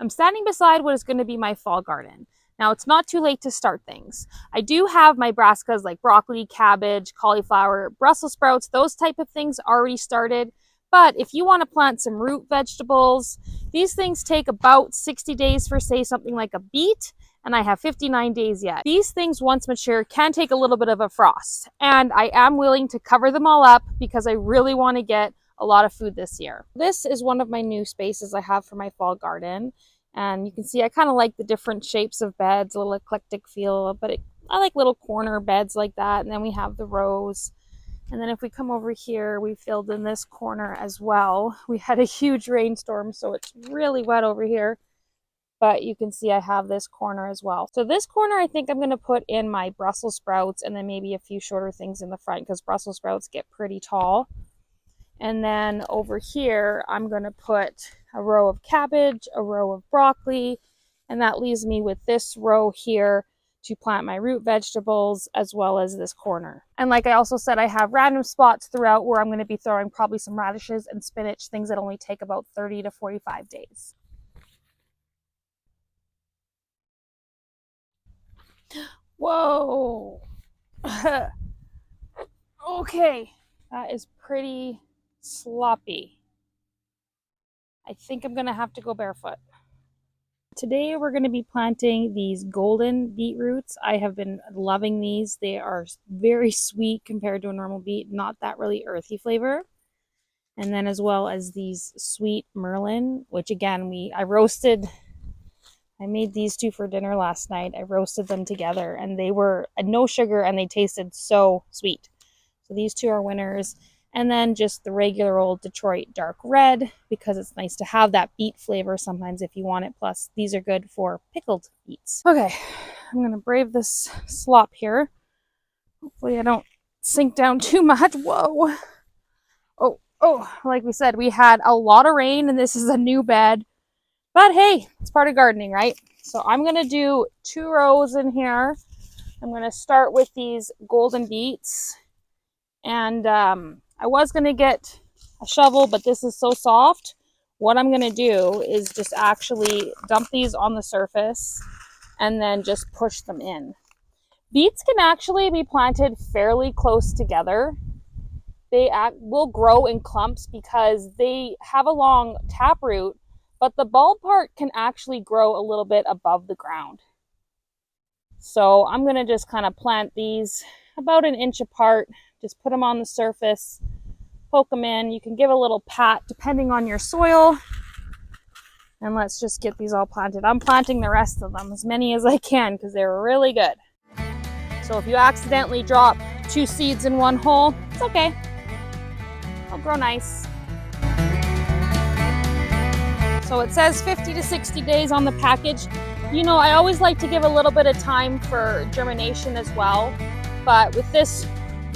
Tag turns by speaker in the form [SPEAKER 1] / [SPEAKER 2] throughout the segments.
[SPEAKER 1] I'm standing beside what is going to be my fall garden. Now, it's not too late to start things. I do have my brassicas like broccoli, cabbage, cauliflower, Brussels sprouts, those type of things already started. But if you want to plant some root vegetables, these things take about 60 days for, say, something like a beet, and I have 59 days yet. These things, once mature, can take a little bit of a frost, and I am willing to cover them all up because I really want to get a lot of food this year. This is one of my new spaces I have for my fall garden. And you can see I kind of like the different shapes of beds, a little eclectic feel, but I like little corner beds like that. And then we have the rows. And then if we come over here, we filled in this corner as well. We had a huge rainstorm, so it's really wet over here. But you can see I have this corner as well. So this corner, I think I'm going to put in my Brussels sprouts and then maybe a few shorter things in the front because Brussels sprouts get pretty tall. And then over here, I'm going to put a row of cabbage, a row of broccoli, and that leaves me with this row here to plant my root vegetables as well as this corner. And like I also said, I have random spots throughout where I'm going to be throwing probably some radishes and spinach, things that only take about 30 to 45 days. Whoa! Okay, that is pretty sloppy. I think I'm gonna have to go barefoot. Today we're going to be planting these golden beetroots. I have been loving these. They are very sweet compared to a normal beet, not that really earthy flavor. And then as well as these sweet Merlin, which again I roasted. I made these two for dinner last night. I roasted them together and they were no sugar and they tasted so sweet. So these two are winners. And then just the regular old Detroit dark red because it's nice to have that beet flavor sometimes if you want it. Plus these are good for pickled beets. Okay, I'm going to brave this slop here. Hopefully I don't sink down too much. Whoa. Oh, like we said, we had a lot of rain and this is a new bed. But hey, it's part of gardening, right? So I'm going to do 2 rows in here. I'm going to start with these golden beets. And I was going to get a shovel, but this is so soft. What I'm going to do is just actually dump these on the surface and then just push them in. Beets can actually be planted fairly close together. They will grow in clumps because they have a long taproot, but the bulb part can actually grow a little bit above the ground. So I'm going to just kind of plant these about 1 inch apart. Just put them on the surface, poke them in. You can give a little pat depending on your soil. And let's just get these all planted. I'm planting the rest of them, as many as I can, because they're really good. So if you accidentally drop 2 seeds in one hole, it's okay. They'll grow nice. So it says 50 to 60 days on the package. You know, I always like to give a little bit of time for germination as well. But with this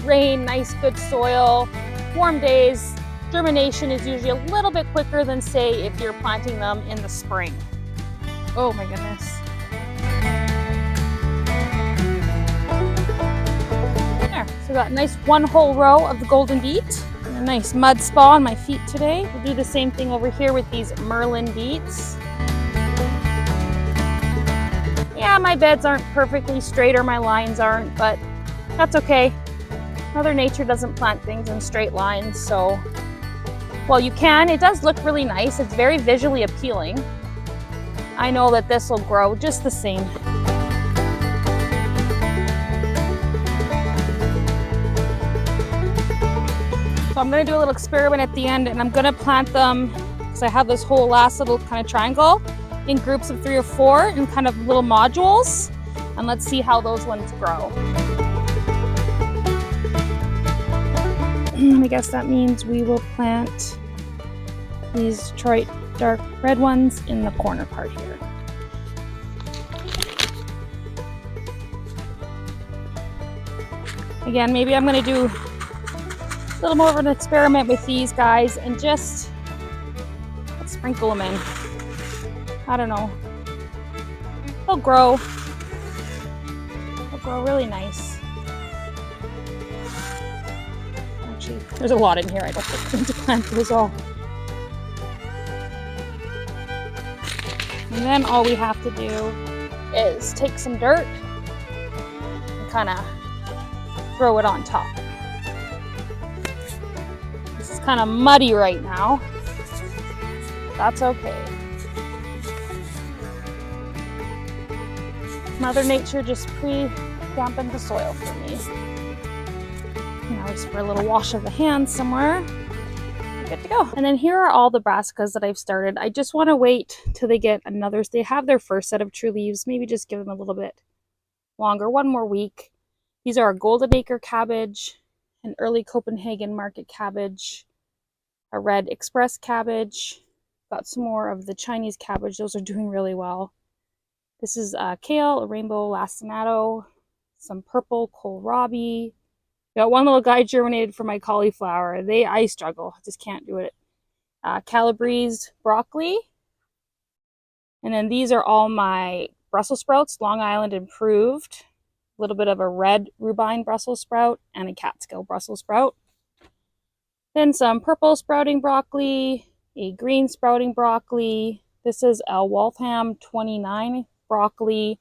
[SPEAKER 1] rain, nice good soil, warm days, germination is usually a little bit quicker than, say, if you're planting them in the spring. Oh my goodness. There, so we got a nice 1 whole row of the golden beet. And a nice mud spa on my feet today. We'll do the same thing over here with these Merlin beets. Yeah, my beds aren't perfectly straight or my lines aren't, but that's okay. Mother Nature doesn't plant things in straight lines, so, well, you can. It does look really nice. It's very visually appealing. I know that this will grow just the same. So I'm going to do a little experiment at the end, and I'm going to plant them, because I have this whole last little kind of triangle, in groups of 3 or 4 in kind of little modules, and let's see how those ones grow. I guess that means we will plant these Detroit dark red ones in the corner part here. Again, maybe I'm going to do a little more of an experiment with these guys and just let's sprinkle them in. I don't know. They'll grow. They'll grow really nice. Actually, there's a lot in here. I don't think I'm going to plant those all. And then all we have to do is take some dirt and kind of throw it on top. This is kind of muddy right now. That's okay. Mother Nature just pre-dampened the soil for me. Now just for a little wash of the hands somewhere. Good to go. And then here are all the brassicas that I've started. I just want to wait till they get they have their first set of true leaves. Maybe just give them a little bit longer, one more week. These are a golden acre cabbage, an early Copenhagen market cabbage, a red express cabbage. Got some more of the Chinese cabbage. Those are doing really well. This is kale, a rainbow lacinato, some purple kohlrabi. Got one little guy germinated for my cauliflower. I struggle. I just can't do it. Calabrese broccoli. And then these are all my Brussels sprouts, Long Island improved. A little bit of a red rhubarb Brussels sprout and a Catskill Brussels sprout. Then some purple sprouting broccoli, a green sprouting broccoli. This is a Waltham 29 broccoli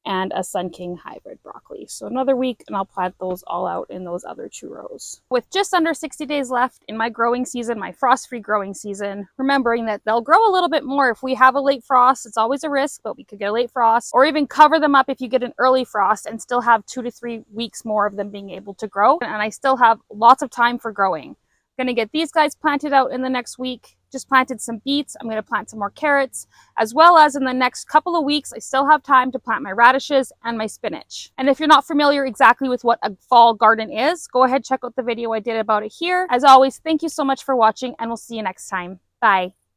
[SPEAKER 1] and a Sun King hybrid broccoli. So another week and I'll plant those all out in those other 2 rows. With just under 60 days left in my growing season, my frost-free growing season, remembering that they'll grow a little bit more if we have a late frost. It's always a risk, but we could get a late frost, or even cover them up if you get an early frost and still have 2 to 3 weeks more of them being able to grow. And I still have lots of time for growing. I'm gonna get these guys planted out in the next week. Just planted some beets. I'm going to plant some more carrots, as well as in the next couple of weeks, I still have time to plant my radishes and my spinach. And if you're not familiar exactly with what a fall garden is, go ahead, check out the video I did about it here. As always, thank you so much for watching, and we'll see you next time. Bye.